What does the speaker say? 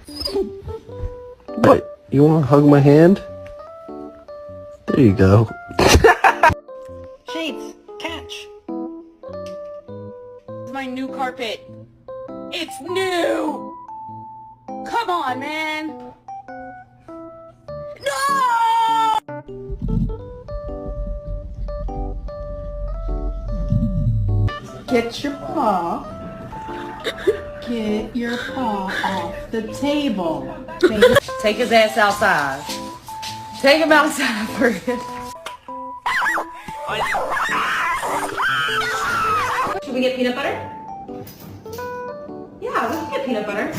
What? You want to hug my hand? There you go. Shades, catch. My new carpet. It's new! Come on, man! No! Get your paw. Get your paw off the table. Take his ass outside. Take him outside for him. Should we get peanut butter? Yeah, we can get peanut butter.